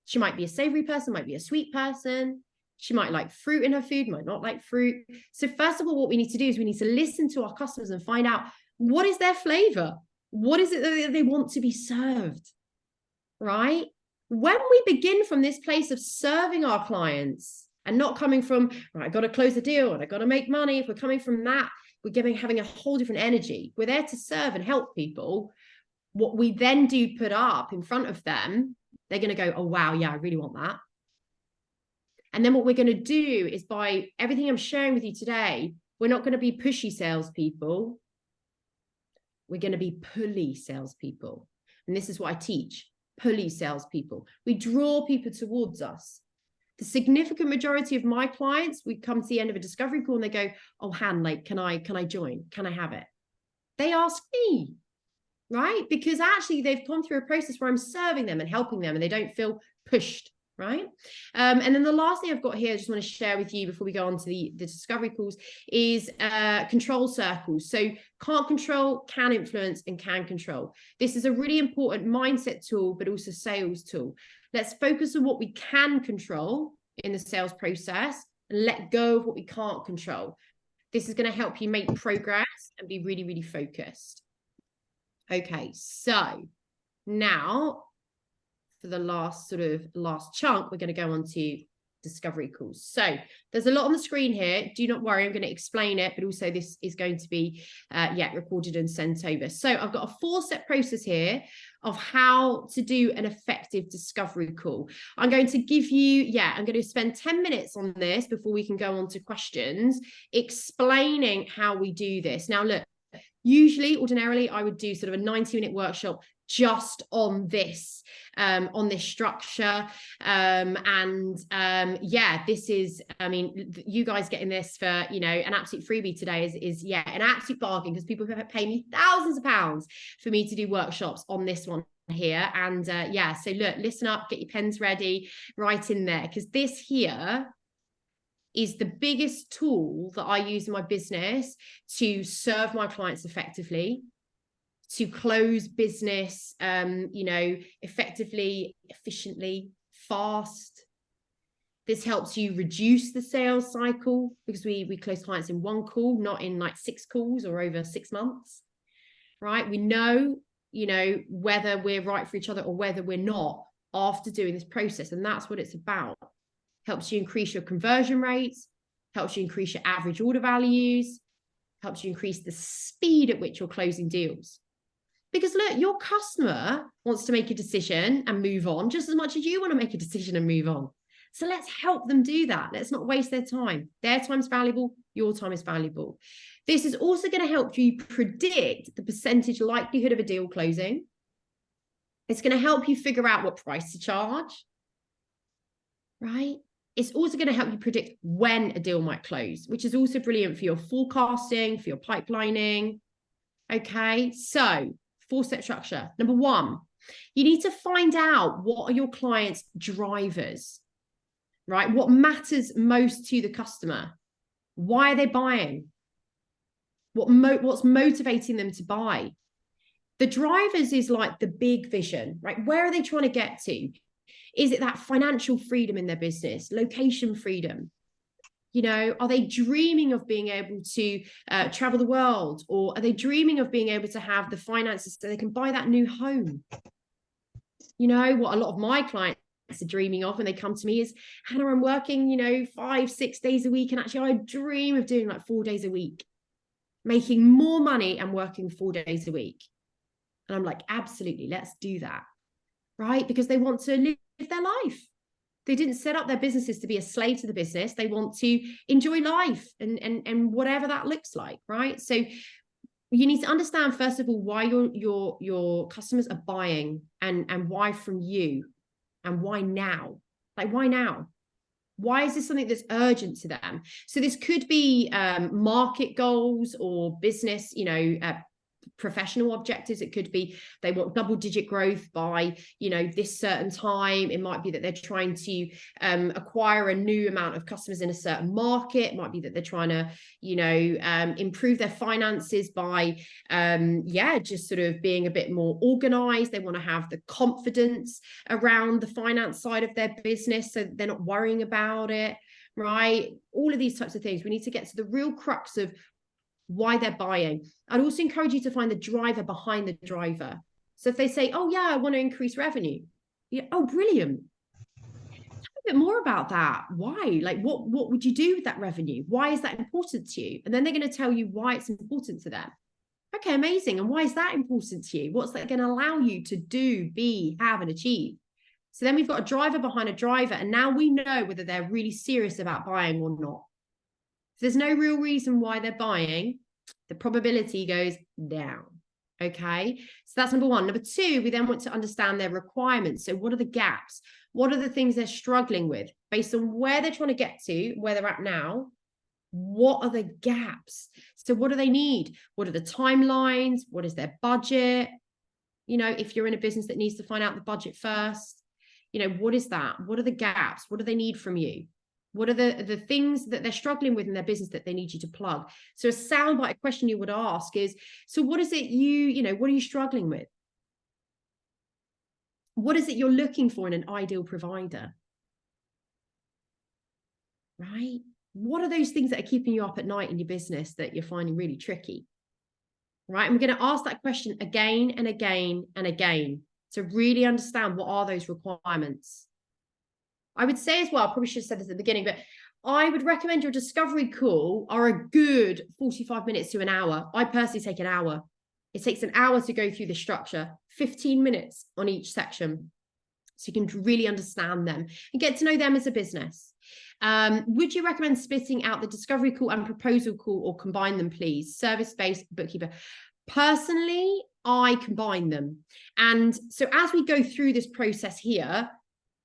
She might be a savory person, might be a sweet person. She might like fruit in her food, might not like fruit. So first of all, what we need to do is we need to listen to our customers and find out, what is their flavor? What is it that they want to be served, right? When we begin from this place of serving our clients and not coming from, right, I got to close the deal and I got to make money. If we're coming from that, we're having a whole different energy. We're there to serve and help people. What we then do put up in front of them, they're going to go, oh, wow, yeah, I really want that. And then what we're going to do is, by everything I'm sharing with you today, we're not going to be pushy salespeople. We're going to be pulley salespeople. And this is what I teach, pulley salespeople. We draw people towards us. The significant majority of my clients, we come to the end of a discovery call and they go, oh, Han, like, can I join? Can I have it? They ask me, right? Because actually they've gone through a process where I'm serving them and helping them and they don't feel pushed, right? And then the last thing I've got here, I just want to share with you before we go on to the discovery calls, is control circles. So can't control, can influence, and can control. This is a really important mindset tool, but also sales tool. Let's focus on what we can control in the sales process and let go of what we can't control. This is going to help you make progress and be really, really focused. Okay, so now for the last chunk, we're going to go on to discovery calls. So there's a lot on the screen here. Do not worry, I'm going to explain it, but also this is going to be recorded and sent over. So I've got a 4-step process here of how to do an effective discovery call. I'm going to give you, I'm going to spend 10 minutes on this before we can go on to questions, explaining how we do this. Now, look, ordinarily, I would do sort of a 90-minute workshop just on this structure. This is, I mean, you guys getting this for, an absolute freebie today is an absolute bargain, because people pay me thousands of pounds for me to do workshops on this one here. And so look, listen up, get your pens ready, write in there, because this here is the biggest tool that I use in my business to serve my clients effectively, to close business, effectively, efficiently, fast. This helps you reduce the sales cycle, because we close clients in 1 call, not in like 6 calls or over 6 months, right? We know, whether we're right for each other or whether we're not after doing this process. And that's what it's about. Helps you increase your conversion rates, helps you increase your average order values, helps you increase the speed at which you're closing deals. Because look, your customer wants to make a decision and move on just as much as you want to make a decision and move on. So let's help them do that. Let's not waste their time. Their time is valuable. Your time is valuable. This is also going to help you predict the percentage likelihood of a deal closing. It's going to help you figure out what price to charge, right? It's also going to help you predict when a deal might close, which is also brilliant for your forecasting, for your pipelining. Okay, so 4-step structure. Number 1, you need to find out what are your clients' drivers, right? What matters most to the customer? Why are they buying? What's motivating them to buy? The drivers is like the big vision, right? Where are they trying to get to? Is it that financial freedom in their business, location freedom? Are they dreaming of being able to travel the world? Or are they dreaming of being able to have the finances so they can buy that new home? What a lot of my clients are dreaming of when they come to me is, Hannah, I'm working, 5-6 days a week. And actually I dream of doing like 4 days a week, making more money and working 4 days a week. And I'm like, absolutely, let's do that. Right? Because they want to live their life. They didn't set up their businesses to be a slave to the business. They want to enjoy life and whatever that looks like, right? So you need to understand, first of all, why your customers are buying and why from you, and why now? Like, why now? Why is this something that's urgent to them? So this could be market goals or business, professional objectives. It could be they want double-digit growth by this certain time. It might be that they're trying to acquire a new amount of customers in a certain market. It might be that they're trying to improve their finances by just sort of being a bit more organized. They want to have the confidence around the finance side of their business so they're not worrying about it, right? All of these types of things. We need to get to the real crux of why they're buying. I'd also encourage you to find the driver behind the driver. So if they say, oh yeah, I want to increase revenue. Yeah, oh, brilliant. Tell me bit more about that. Why? Like, what would you do with that revenue? Why is that important to you? And then they're going to tell you why it's important to them. Okay, amazing. And why is that important to you? What's that going to allow you to do, be, have, and achieve? So then we've got a driver behind a driver, and now we know whether they're really serious about buying or not. If there's no real reason why they're buying, the probability goes down. Okay, so that's number one. Number two, we then want to understand their requirements. So what are the gaps? What are the things they're struggling with based on where they're trying to get to, where they're at now? What are the gaps? So what do they need? What are the timelines? What is their budget? You know, if you're in a business that needs to find out the budget first, you know, what is that? What are the gaps? What do they need from you? What are the things that they're struggling with in their business that they need you to plug? So a soundbite question you would ask is, so what is it what are you struggling with? What is it you're looking for in an ideal provider? Right? What are those things that are keeping you up at night in your business that you're finding really tricky? Right? And we're going to ask that question again and again and again to really understand what are those requirements. I would say as well, I probably should have said this at the beginning, but I would recommend your discovery call are a good 45 minutes to an hour. I personally take an hour. It takes an hour to go through the structure, 15 minutes on each section. So you can really understand them and get to know them as a business. Would you recommend splitting out the discovery call and proposal call, or combine them, please? Service-based bookkeeper. Personally, I combine them. And so as we go through this process here,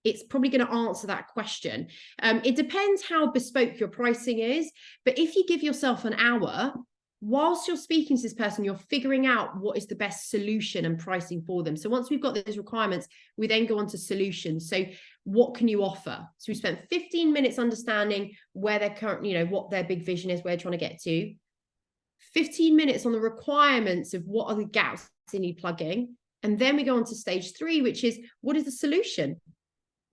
it's probably going to answer that question. It depends how bespoke your pricing is, but if you give yourself an hour, whilst you're speaking to this person, you're figuring out what is the best solution and pricing for them. So once we've got those requirements, we then go on to solutions. So what can you offer? So we spent 15 minutes understanding where they're currently, what their big vision is, where they're trying to get to. 15 minutes on the requirements of what are the gaps they need plugging. And then we go on to stage 3, which is, what is the solution?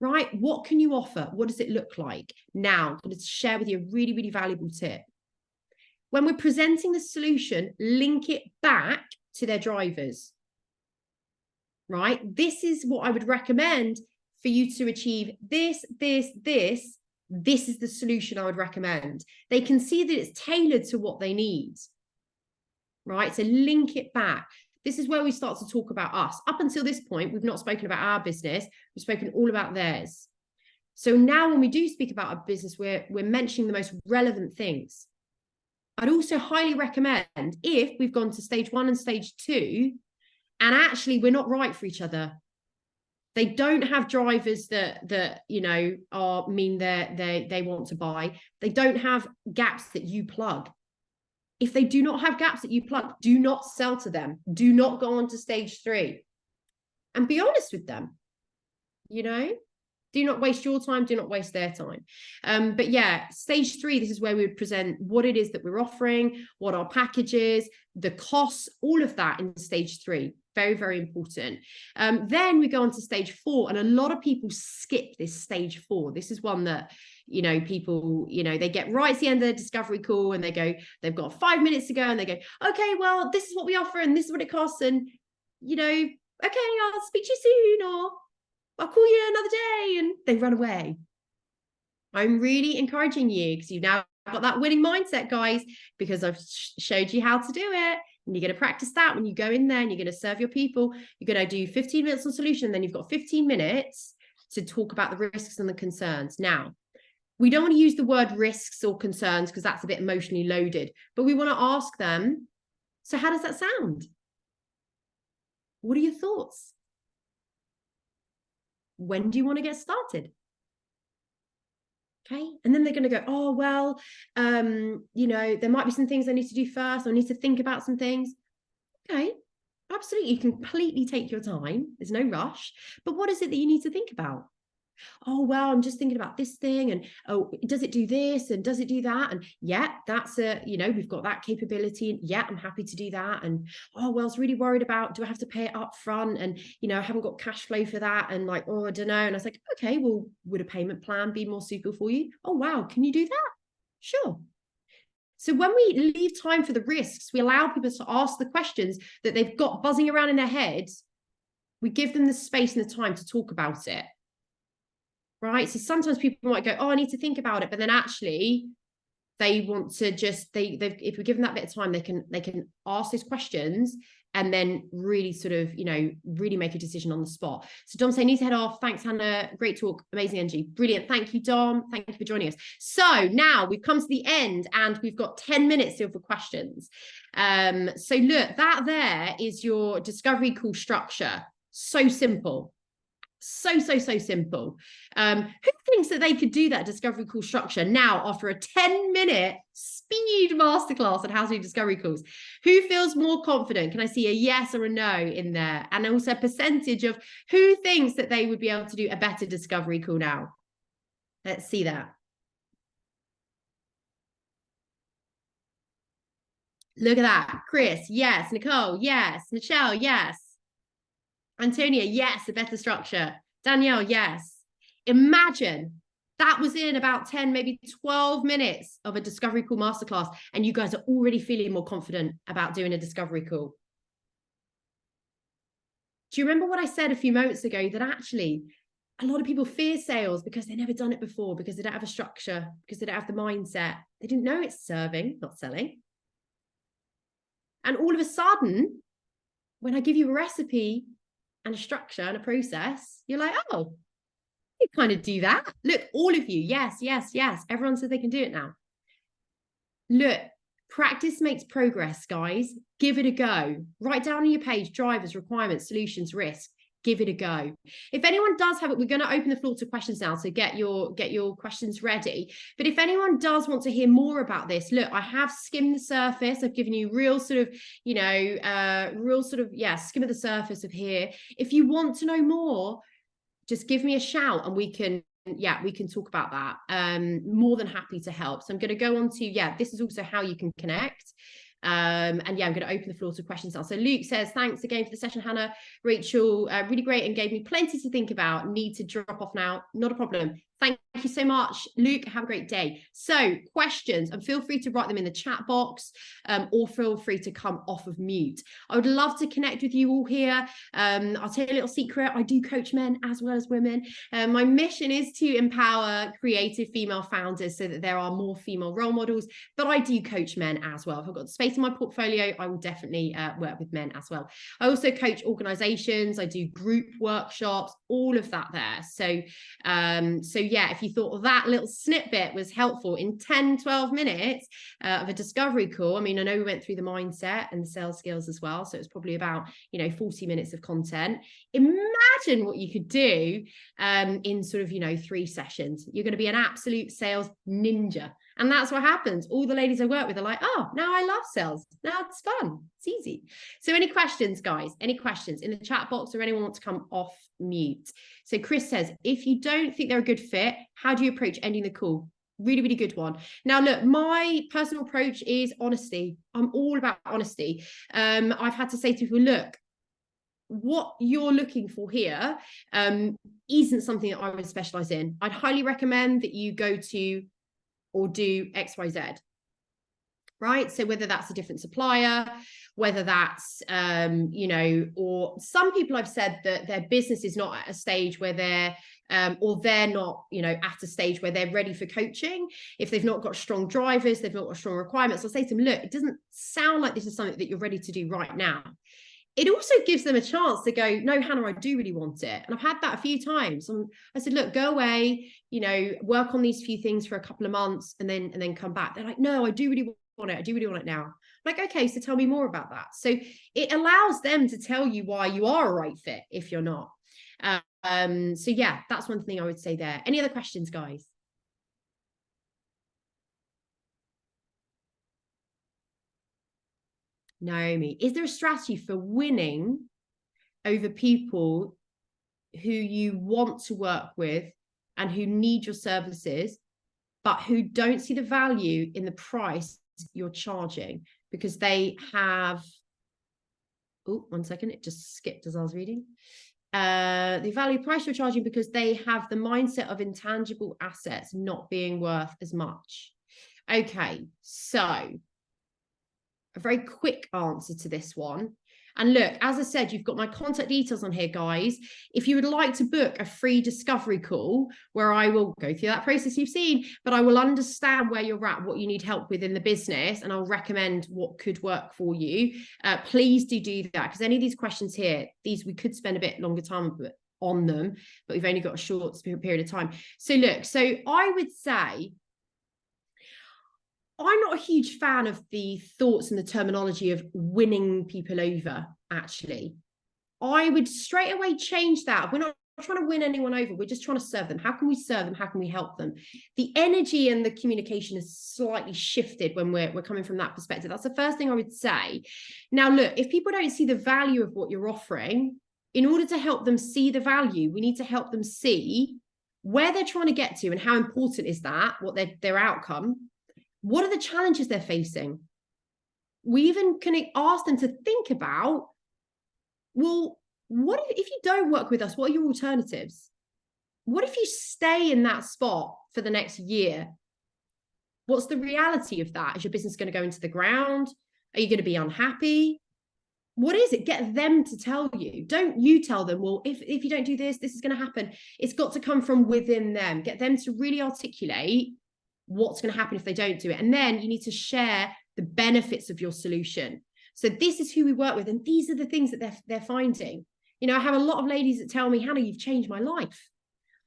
Right? What can you offer? What does it look like? Now, I'm going to share with you a really, really valuable tip. When we're presenting the solution, link it back to their drivers. Right? This is what I would recommend for you to achieve this. This is the solution I would recommend. They can see that it's tailored to what they need. Right? So link it back. This is where we start to talk about us. Up until this point, we've not spoken about our business. We've spoken all about theirs. So now when we do speak about our business, we're mentioning the most relevant things. I'd also highly recommend, if we've gone to stage 1 and stage 2, and actually we're not right for each other. They don't have drivers that mean they want to buy. They don't have gaps that you plug. If they do not have gaps that you plug, do not sell to them. Do not go on to stage 3. And be honest with them. Do not waste your time. Do not waste their time. But yeah, stage 3, this is where we would present what it is that we're offering, what our package is, the costs, all of that in stage 3. Very, very important. Then we go on to stage 4, and a lot of people skip this stage 4. This is one that, people, they get right to the end of the discovery call and they go, they've got 5 minutes to go and they go, okay, well, this is what we offer and this is what it costs. And, okay, I'll speak to you soon, or I'll call you another day, and they run away. I'm really encouraging you, because you've now got that winning mindset, guys, because I've showed you how to do it. And you're going to practice that when you go in there and you're going to serve your people. You're going to do 15 minutes on solution, and then you've got 15 minutes to talk about the risks and the concerns. Now, we don't want to use the word risks or concerns because that's a bit emotionally loaded, but we want to ask them, so how does that sound? What are your thoughts? When do you want to get started? Okay. And then they're going to go, oh, well, there might be some things I need to do first. I need to think about some things. Okay. Absolutely. You can completely take your time. There's no rush. But what is it that you need to think about? Oh, well, I'm just thinking about this thing, and oh, does it do this and does it do that? And yeah, that's we've got that capability, and yeah, I'm happy to do that. And oh, well, I was really worried about, do I have to pay it up front? And I haven't got cash flow for that, and like, oh, I don't know. And I was like, okay, well, would a payment plan be more suitable for you? Oh, wow, can you do that? Sure. So when we leave time for the risks, we allow people to ask the questions that they've got buzzing around in their heads. We give them the space and the time to talk about it. right? So sometimes people might go, oh, I need to think about it, but then actually they want to just, if we give them that bit of time, they can ask those questions and then really sort of, you know, really make a decision on the spot. So Dom say, need to head off. Thanks, Hannah. Great talk. Amazing energy. Brilliant. Thank you, Dom. Thank you for joining us. So now we've come to the end and we've got 10 minutes still for questions. So look, that there is your discovery call structure. So simple. So simple. Who thinks that they could do that discovery call structure now after a 10-minute speed masterclass on how to do discovery calls? Who feels more confident? Can I see a yes or a no in there? And also a percentage of who thinks that they would be able to do a better discovery call now? Let's see that. Look at that. Chris, yes. Nicole, yes. Michelle, yes. Antonia, yes, a better structure. Danielle, yes. Imagine that was in about 10, maybe 12 minutes of a discovery call masterclass, and you guys are already feeling more confident about doing a discovery call. Do you remember what I said a few moments ago, that actually a lot of people fear sales because they've never done it before, because they don't have a structure, because they don't have the mindset. They didn't know it's serving, not selling. And all of a sudden, when I give you a recipe and a structure and a process, you're like, oh, you kind of do that. Look, all of you, yes. Everyone says they can do it now. Look, practice makes progress, guys. Give it a go. Write down on your page, drivers, requirements, solutions, risk. Give it a go. If anyone does have it, we're going to open the floor to questions now, so get your questions ready. But if anyone does want to hear more about this, look, I have skimmed the surface. I've given you real sort of, you know, skim of the surface of here. If you want to know more, just give me a shout and we can talk about that. More than happy to help. So I'm going to go on to, this is also how you can connect. I'm going to open the floor to questions now. So Luke says, thanks again for the session, Hannah. Rachel, really great and gave me plenty to think about. Need to drop off now. Not a problem. Thank you so much, Luke. Have a great day. So questions, and feel free to write them in the chat box, or feel free to come off of mute. I would love to connect with you all here. I'll tell you a little secret. I do coach men as well as women. My mission is to empower creative female founders so that there are more female role models, but I do coach men as well. If I've got the space in my portfolio, I will definitely work with men as well. I also coach organizations. I do group workshops, all of that there. So if you thought that little snippet was helpful in 10, 12 minutes of a discovery call, I mean, I know we went through the mindset and the sales skills as well. So it's probably about, 40 minutes of content. Imagine what you could do in sort of, 3 sessions. You're going to be an absolute sales ninja. And that's what happens. All the ladies I work with are like, oh, now I love sales. Now it's fun. It's easy. So any questions, guys? Any questions in the chat box, or anyone want to come off mute? So Chris says, if you don't think they're a good fit, how do you approach ending the call? Really, really good one. Now, look, my personal approach is honesty. I'm all about honesty. I've had to say to people, look, what you're looking for here isn't something that I would specialize in. I'd highly recommend that you go to or do XYZ, right? So whether that's a different supplier, whether that's, or some people I've said that their business is not at a stage where they're not, at a stage where they're ready for coaching. If they've not got strong drivers, they've not got strong requirements, I'll say to them, look, it doesn't sound like this is something that you're ready to do right now. It also gives them a chance to go, no, Hannah, I do really want it. And I've had that a few times. And I said, look, go away, work on these few things for a couple of months and then come back. They're like, no, I do really want it. I do really want it now. I'm like, okay, so tell me more about that. So it allows them to tell you why you are a right fit if you're not. That's one thing I would say there. Any other questions, guys? Naomi, is there a strategy for winning over people who you want to work with and who need your services, but who don't see the value in the price you're charging because they have, oh, 1 second, it just skipped as I was reading. The value price you're charging because they have the mindset of intangible assets not being worth as much. Okay, so a very quick answer to this one. And look, as I said, you've got my contact details on here, guys. If you would like to book a free discovery call where I will go through that process you've seen, but I will understand where you're at, what you need help with in the business, and I'll recommend what could work for you. Please do that, because any of these questions here, we could spend a bit longer time on them, but we've only got a short period of time. So look, so I would say, I'm not a huge fan of the thoughts and the terminology of winning people over, actually. I would straight away change that. We're not trying to win anyone over. We're just trying to serve them. How can we serve them? How can we help them? The energy and the communication is slightly shifted when we're coming from that perspective. That's the first thing I would say. Now, look, if people don't see the value of what you're offering, in order to help them see the value, we need to help them see where they're trying to get to and how important is that, what their outcome. What are the challenges they're facing? We even can ask them to think about, well, what if you don't work with us? What are your alternatives? What if you stay in that spot for the next year? What's the reality of that? Is your business going to go into the ground? Are you going to be unhappy? What is it? Get them to tell you. Don't you tell them, well, if you don't do this, this is going to happen. It's got to come from within them. Get them to really articulate what's going to happen if they don't do it. And then you need to share the benefits of your solution. So this is who we work with, and these are the things that they're finding. You know, I have a lot of ladies that tell me, Hannah, you've changed my life.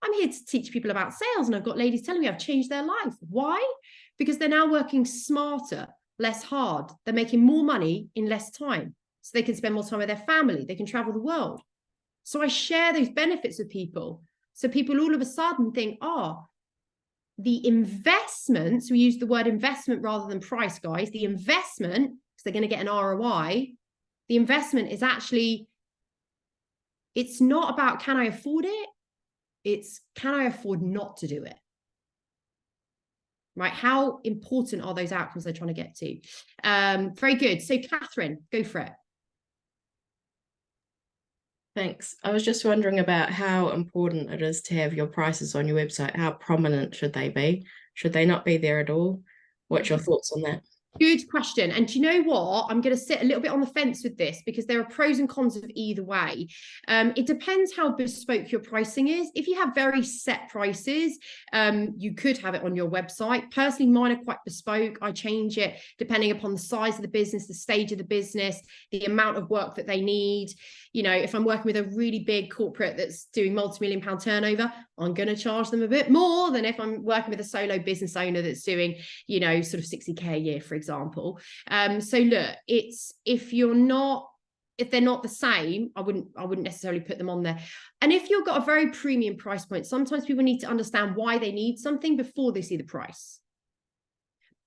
I'm here to teach people about sales, and I've got ladies telling me I've changed their life. Why? Because they're now working smarter, less hard. They're making more money in less time, so they can spend more time with their family. They can travel the world. So I share those benefits with people. So people all of a sudden think, oh, the investment, so we use the word investment rather than price, guys, the investment, because they're going to get an ROI, the investment is actually, it's not about can I afford it, it's can I afford not to do it, right? How important are those outcomes they're trying to get to? Very good. So Catherine, go for it. Thanks. I was just wondering about how important it is to have your prices on your website. How prominent should they be? Should they not be there at all? What's your thoughts on that? Good question. And do you know what? I'm going to sit a little bit on the fence with this, because there are pros and cons of either way. It depends how bespoke your pricing is. If you have very set prices, you could have it on your website. Personally, mine are quite bespoke. I change it depending upon the size of the business, the stage of the business, the amount of work that they need. You know, if I'm working with a really big corporate that's doing multi-million-pound turnover, I'm going to charge them a bit more than if I'm working with a solo business owner that's doing, you know, sort of 60K a year, for example. So look, if they're not the same, I wouldn't necessarily put them on there. And if you've got a very premium price point, sometimes people need to understand why they need something before they see the price.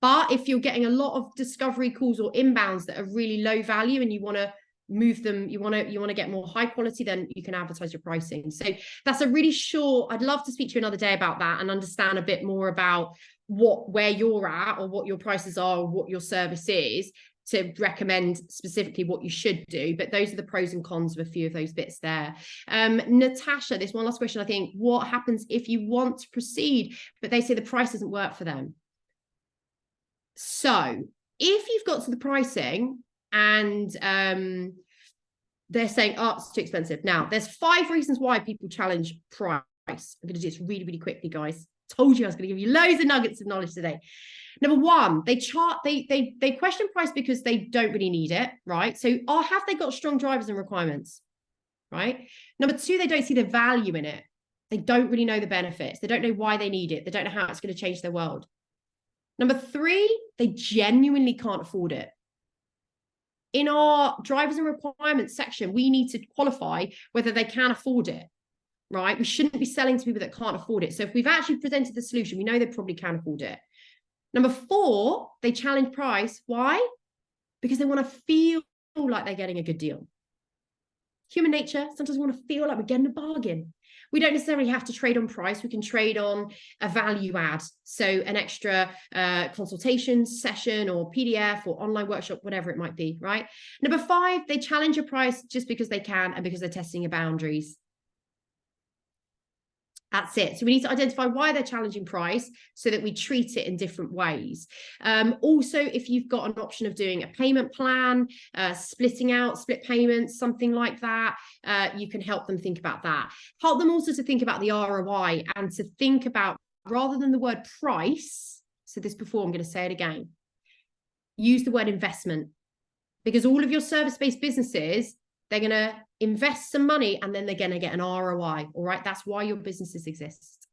But if you're getting a lot of discovery calls or inbounds that are really low value and you want to move them, you want to get more high quality, then you can advertise your pricing. So that's a really short, I'd love to speak to you another day about that and understand a bit more about where you're at, or what your prices are, or what your service is, to recommend specifically what you should do. But those are the pros and cons of a few of those bits there. Natasha, there's one last question. I think, what happens if you want to proceed, but they say the price doesn't work for them? So if you've got to the pricing and they're saying, oh, it's too expensive. Now, there's 5 reasons why people challenge price. I'm going to do this really, really quickly, guys. Told you I was going to give you loads of nuggets of knowledge today. Number 1, they question price because they don't really need it, right? So, have they got strong drivers and requirements, right? Number 2, they don't see the value in it. They don't really know the benefits. They don't know why they need it. They don't know how it's going to change their world. Number 3, they genuinely can't afford it. In our drivers and requirements section, we need to qualify whether they can afford it, right? We shouldn't be selling to people that can't afford it. So if we've actually presented the solution, we know they probably can afford it. Number 4, they challenge price. Why? Because they want to feel like they're getting a good deal. Human nature, sometimes we want to feel like we're getting a bargain. We don't necessarily have to trade on price. We can trade on a value add. So an extra consultation session or PDF or online workshop, whatever it might be, right? Number 5, they challenge your price just because they can and because they're testing your boundaries. That's it. So we need to identify why they're challenging price so that we treat it in different ways. Also, if you've got an option of doing a payment plan, splitting out, split payments, something like that, you can help them think about that. Help them also to think about the ROI and to think about, rather than the word price, so this before, I'm going to say it again, use the word investment, because all of your service-based businesses, they're going to invest some money and then they're going to get an ROI. All right. That's why your businesses exist.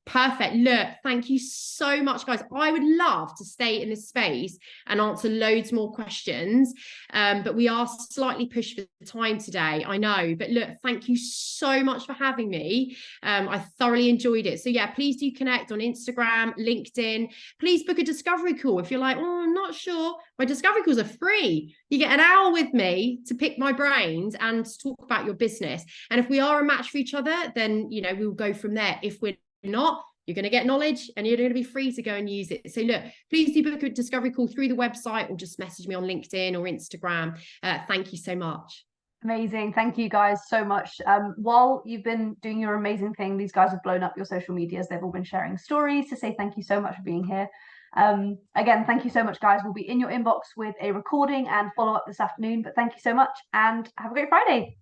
Perfect. Look, thank you so much, guys. I would love to stay in this space and answer loads more questions, but we are slightly pushed for time today, I know, but look, thank you so much for having me. I thoroughly enjoyed it. So yeah, please do connect on Instagram, LinkedIn. Please book a discovery call if you're like, oh, I'm not sure. My discovery calls are free. You get an hour with me to pick my brains and talk about your business. And if we are a match for each other, then, you know, we'll go from there. If we're not, you're going to get knowledge and you're going to be free to go and use it. So look, please do book a discovery call through the website or just message me on LinkedIn or Instagram. Thank you so much. Amazing. Thank you guys so much. While you've been doing your amazing thing, these guys have blown up your social medias. They've all been sharing stories to say thank you so much for being here. Again, thank you so much, guys. We'll be in your inbox with a recording and follow up this afternoon, but thank you so much and have a great Friday.